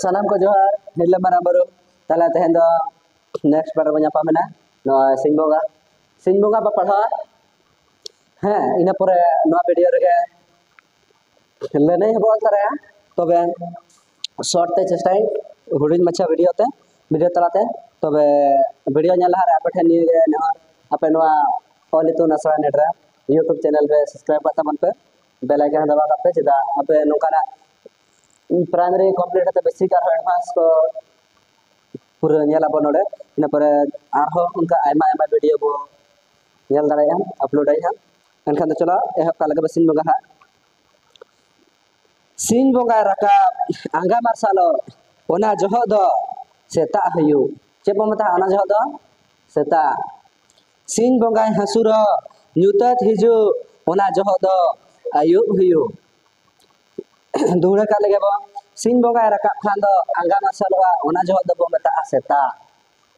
सानाम को जोहार हिला मारा बारो तला तहन दो नेक्स्ट बार बन्या पामेना नो सिंह बोंगा बा पढ़ा है इना परे नो वीडियो रे लेने हबो तरे तबे शॉर्ट ते चेष्टाई हुडिन मच्छा वीडियो तलाते तबे वीडियो नेला रे आपे ठेन नि आपे नो ऑलितो नसरा नेटरा यूट्यूब चैनल पे सब्सक्राइब करता मन पे बेल आइकन दबा करते चदा आपे नोकाना प्राइमरी कंप्लीट ते बेसिक और एडवांस को पूरा नेला बनोडे इन पर आरो उनका आयमा आयमा वीडियो को नेल दाड़ाया अपलोड आया एनखान तो चलो एहब का लगे सिंह बोंगा सिंह बोंगा रका आंगा मार्सालो ओना जहो दो सेता हयु चे बो मता ओना जहो दो सेता सिंह बोंगा हसुर न्यूतत हिजु ओना जहो दो आयुब हयु दुहरा का लगे बो सिंह बोंगा रका खान दो आंगा मार्सालोआ ओना जहो दो बो मता सेता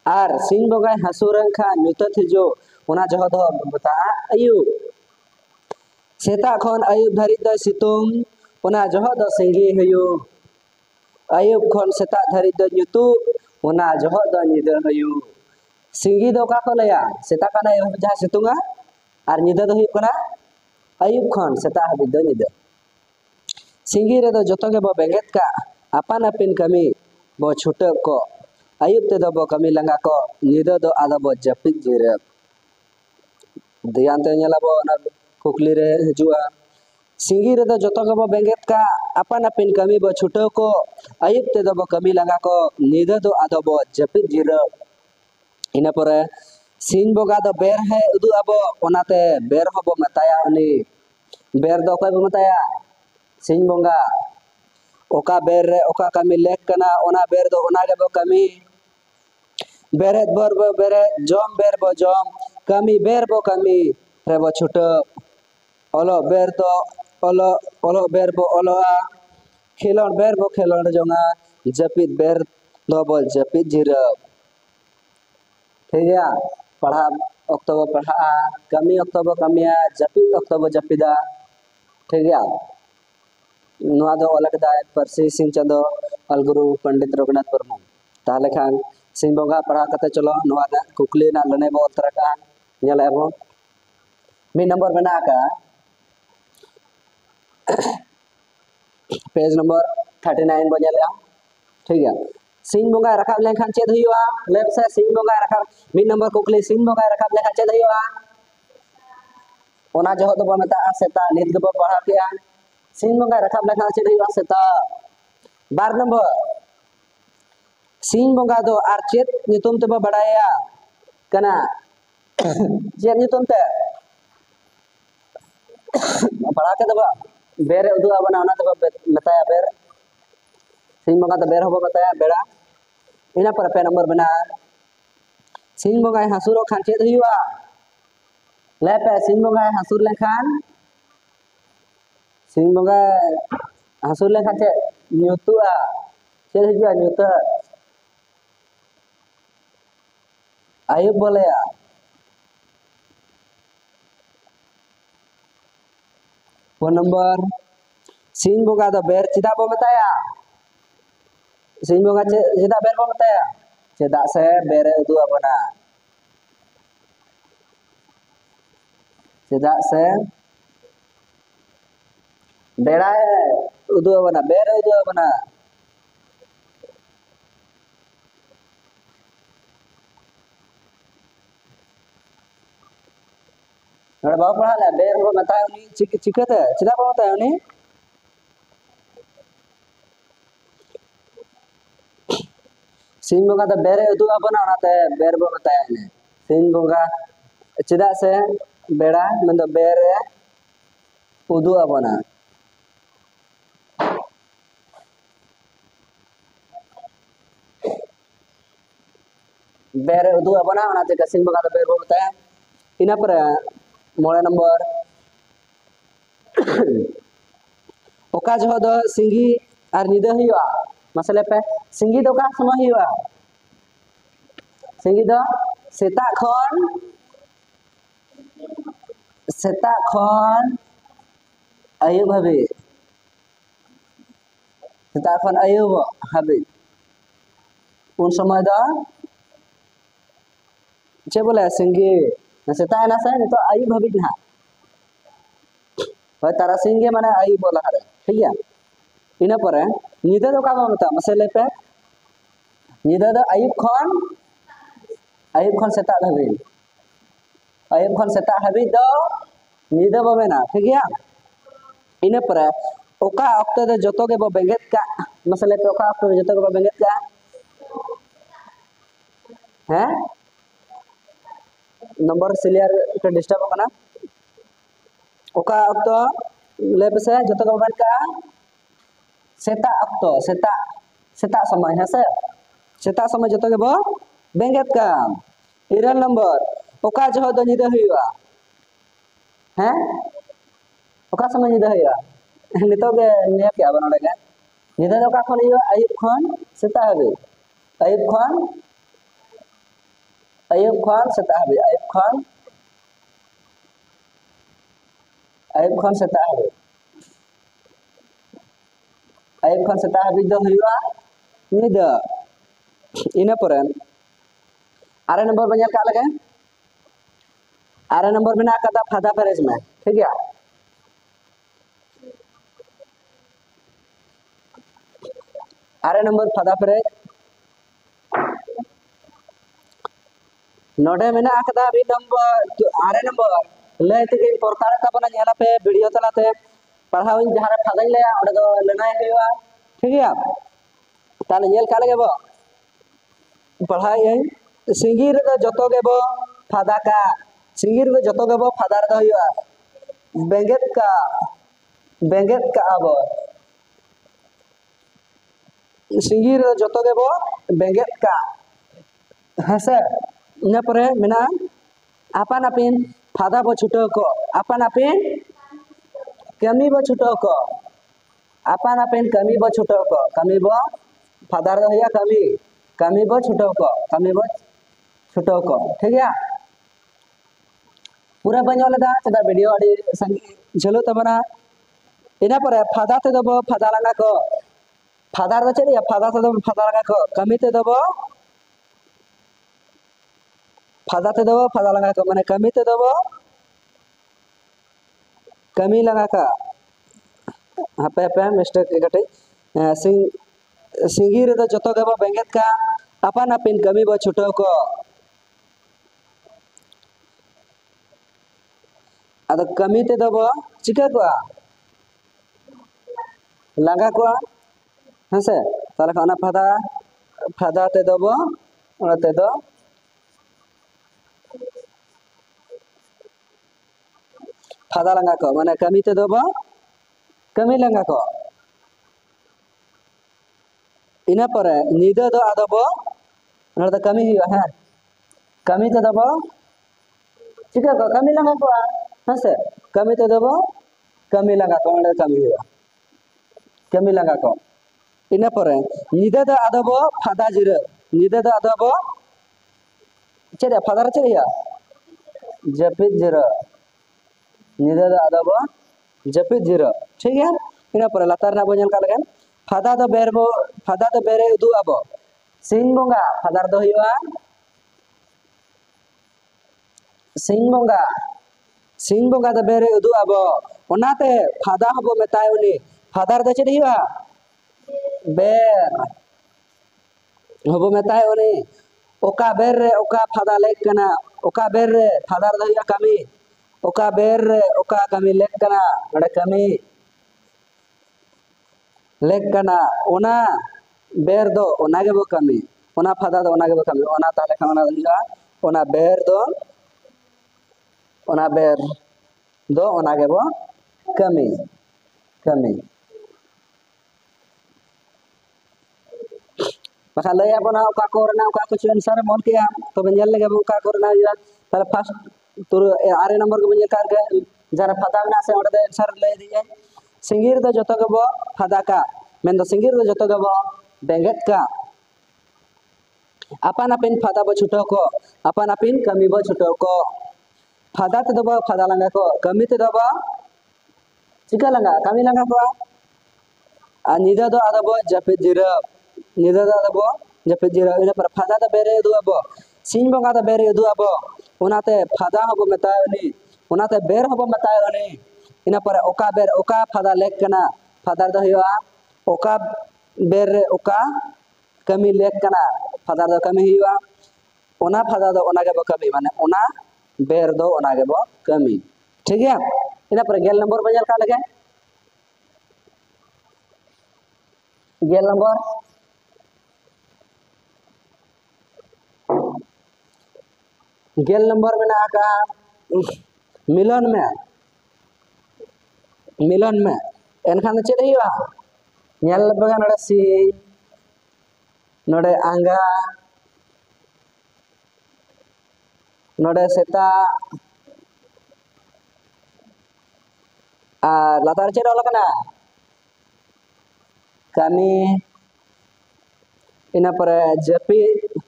आर सिंह बोंगा हसुर खान न्यूतत हिजु ओना जहो दो मता आयुब सेता खन आयुब धरी द सितुंग ओना जहो द सिंगी हयु आयुब खन सेता धरी द न्युतु ओना जहो द निदा हयु सिंगी दो का को लया सेता का ना जहा सितुंगा आर निदा दो हयु कना आयुब खन सेता हबि द निदा सिंगी रे दो जतो के बो बेंगेत का आपान आपिन कमी बो छुटे को आयुब ते दो बो कमी लंगा को निदा दो आदा बो जपित जिरे ध्यान ते नेला बो ना कुकली रे हजुआ सिंगी रे दो जतो के बो बेंगेत का आपान आपिन कमी बो छुटे को आयुब ते दो बो कमी लंगा को निदा दो आदा बो जपित जिरे इना परे सिंह बोगा दो बेर है उदु अबो ओनाते बेर हबो मताया उनी बेर दो कोय बो मताया सिंह बोंगा ओका बेर रे ओका कमी लेक कना ओना बेर दो ओना गे बो कमी बेरेत बर बो बेरे जम बेर बो जम कमी बेर बो कमी रे बो छुटो ओलो बेर दो ओलो बेर बो ओलोआ खेलोन बेर बो खेलोन जोंगा जपित बेर दो बो जपित जिरो ठीक है पढ़ा अक्टोबर पढ़ा कमी अक्टोबर कमिया जपित अक्टोबर जपिदा ठीक है नुआ दो अलग दा परसी सिंह चंदो अलगुरु पंडित रघुनाथ मुर्मू ताले खान सिंह बोंगा पढ़ा कते चलो नुआ ना कुकली ना लने बो तरका नेला बो मी नंबर बना का पेज नंबर 39 बो नेला ठीक है सिंह बोंगा रखा लेखान चेद हुआ लेफ्ट से सिंह बोंगा रखा मी नंबर कुकली सिंह बोंगा रखा लेखा चेद हुआ ओना जहो दो मता सेता नित गो पढ़ा के सिंह बोंगा रखा लेखा चेद हुआ सेता 12 नंबर सिंह बोंगा दो आर चेद नितुम ते बड़ाया कना चेद नितुम ते पढ़ा के दबा बेर उदुआ बना ओना ते बताया बेर सिंह बोंगा तो बेर होबो बताया बेड़ा इना पर पे नंबर बना सिंह बोंगा हसुरो खान चेद हुआ ले पे सिंह बोंगा हसुर लेखान सिंह बोंगा हसुर लेखान चे न्यूतुआ चेद हुआ न्यूत आयुब बोलेया फोन नंबर सिंह बोंगा तो बेर चिदा बो बताया सिंह बोंगा चेदा बेर बो बताया चेदा से बेरे उदु बना चेदा से बेड़ा है उदु बना बेरे उदु बना अरे बाबू पढ़ा ले बेर बो बताया उनी चिकते चेदा बो बताया उनी सिंह बोंगा तो बेरे उदु बना ओनाते बेर बो बताया ने सिंह बोंगा चेदा से बेड़ा मतलब बेरे उदु बना बेरे उदु बना ओनाते का सिंह बोंगा तो बेर बो बताया इना पर मोड़े नंबर ओका जहो दो सिंगी आर निदा हुआ मसले पे सिंगी दो का समय हुआ सिंगी दो सेता खन आयुब हबे सेता खन आयुब हबे उन समय दा चे बोले सिंगे सेता ना से तो आयु भाभी ना होय तारा सिंगे माने आयु बोला हरे ठीक है इना परे निदा दो का मता मसे लेपे निदा दो आयुब खन सेता धाबी आयुब खन सेता हाबी दो निदा बो मेना ठीक है इना परे ओका अक्ते दो जतो के बो बेंगेत का मसे लेपे ओका अक्ते दो जतो के बो बेंगेत का हैं नंबर सिलियर के डिस्टर्ब करना ओका अक्तो लेपे से जतो के बो बेंगेत का सेता अक्तो सेता सेता समय है से सेता समय जतो के बो बेंगेत का इरल नंबर ओका जो दो निदा हुआ हैं ओका समय निदा हुआ नितो के ने क्या बनोड़े के निदा दो का खन हुआ आयुब खन सेता हबे आयुब खन सेता हबे आयुब खन सेता हबे आयुब खन सेता हबे दो हुआ निदा इना परे आरे नंबर बन का लगे आरे नंबर में कदा फादा पेरेज में ठीक है आरे नंबर फादा पेरेज नोडे में कदा भी नंबर आरे नंबर लेते के प्रकार का बना नेला पे वीडियो तलाते पढ़ाव जहां फादा ले ओडे दो लेना हुआ ठीक है ताले नेल का लगे बो पढ़ाई सिंगिर दो जतो के बो फादा का सिंगिर दो जतो के बो फादार दो हुआ बेंगेत का अब सिंगिर दो जतो के बो बेंगेत का हसे इना परे मेना आपान आपिन फादा बो छुटो को आपान आपिन कमी बो छुटो को आपान आपिन कमी बो छुटो को कमी बो फादार दो हुआ कमी बो छुटो को ठीक है पूरा बंजोले दा चदा वीडियो अड़ी झलो तबना इना परे फादा ते दबो फादा लगा को फादार दो चलिए फादा ते दबो फादा लगा को कमी ते दबो फादा ते दबो फादा लगा को माने कमी ते दबो कमी लगा का हापे पे मिस्टेक गटे सिंगिर दो जतो के बो बेंगेत का अपन अपिन कमी बो छुटो को अद कमी ते दबो चिका को लगा को हसे ताले खाना फादा ते दबो ओते दो फादा लगा को माने कमी ते दबो कमी लगा को इना परे निदा दो आदबो नरदा कमी हुआ है कमी ते दबो चिका को कमी लगा को हसे कमी ते दबो कमी लगा को नरदा कमी हुआ कमी लगा को इना परे निदा दो आदबो फादा जिरो निदा दो आदबो चेरे फादार चेरिया जपित जिरो निदा दो आदबो जपित जिरो ठीक है इना परे लातार ना बोझन का लगे फादा दो बेरे उदु आबो सिंग बोंगा फादार दो हुआ सिंग बोंगा दो बेरे उदु आबो ओनाते फादा हबो मेताय उनी फादार दो चेरी हुआ बेर हबो मेताय उनी ओका बेर रे ओका फादा लेक कना ओका बेर रे फादार दो हुआ कमी ओका बेर रे ओका कमी लेक कना ओडे कमी लेक कना ओना बेर दो ओना के बो कमी ओना फादा दो ओना के बो कमी ओना ताले खाना हुआ ओना बेर दो ओना के बो कमी बखा लय अपना ओका कोरना ओका कुछ आंसर मन के तो बंजल लगे ओका कोरना हुआ ताले फर्स्ट तुर आरे नंबर को बंजल कर के जरा फादा ना से ओडे आंसर ले दिए सिंगिर दो जतो के बो फादा का मेन दो सिंगिर दो जतो के बो बेंगेत का अपन अपिन फादा बो छुटो को अपन अपिन कमी बो छुटो को फादा ते दबो फादा लंगा को कमी ते दबो चिका लंगा कमी लंगा को आ निदा दो आदबो जपित जिरो निदा दो आदबो जपित जिरा इन पर फादा द बेरे दु अब सिंह बंगा द बेरे दु अब उनाते फादा हबो मतायनी उनाते बेर हबो मतायनी इन पर ओका बेर ओका फादा लेक कना फादा द हिवा ओका बेर रे ओका कमी लेक कना फादा द कमी हिवा ओना फादा द ओना के बो कमी माने ओना बेर दो ओना के बो कमी ठीक है इन पर गेल नंबर बजल का लगे गेल नंबर में आका मिलन में एनखान चेद हुआ नेल बगा नडे सी नडे आंगा नडे सेता और लातार चेद ओला कना कमी इन पर जपित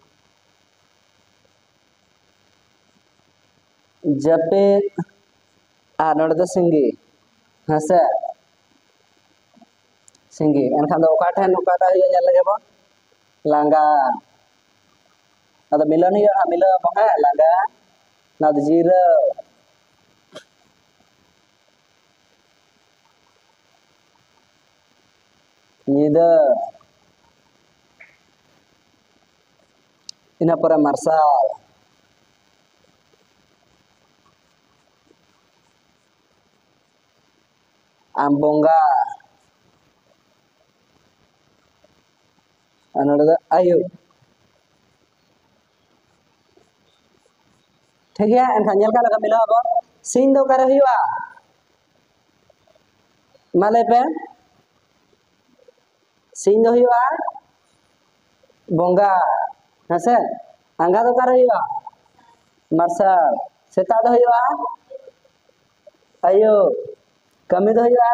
जपित और नोड़ दो सिंगी हसे सिंगी एनखान दो ओका ठेन ओकाटा हिया जल लगे बो लांगा अद मिलन हिया मिला बहा लांगा नद जीरो नीदा इन पर मार्शल आम्बोंगा आयु ठीक है एनखान का लगा मिला अब सिंह दो करे हुआ माले पे सिंह दो हुआ बोंगा हसे आंगा दो करे हुआ मार्शल सेता दो हुआ आयु कमी दो हुआ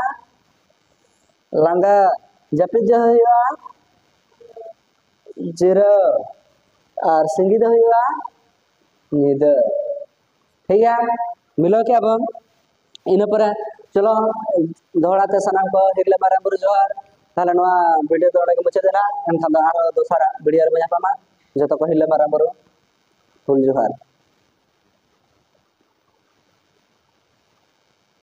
लांगा जपित जो हुआ जीरो और सिंगी दो हुआ नींद ठीक है मिलो क्या अब इन पर चलो दोहराते सनाम को हिरले मारे बुरु जोहार ताले नोआ वीडियो दोड़े के मुचे देना एनखान दो आरो दोसारा वीडियो रे बया पामा जतो को हिरले मारे बुरु फुल जोहार।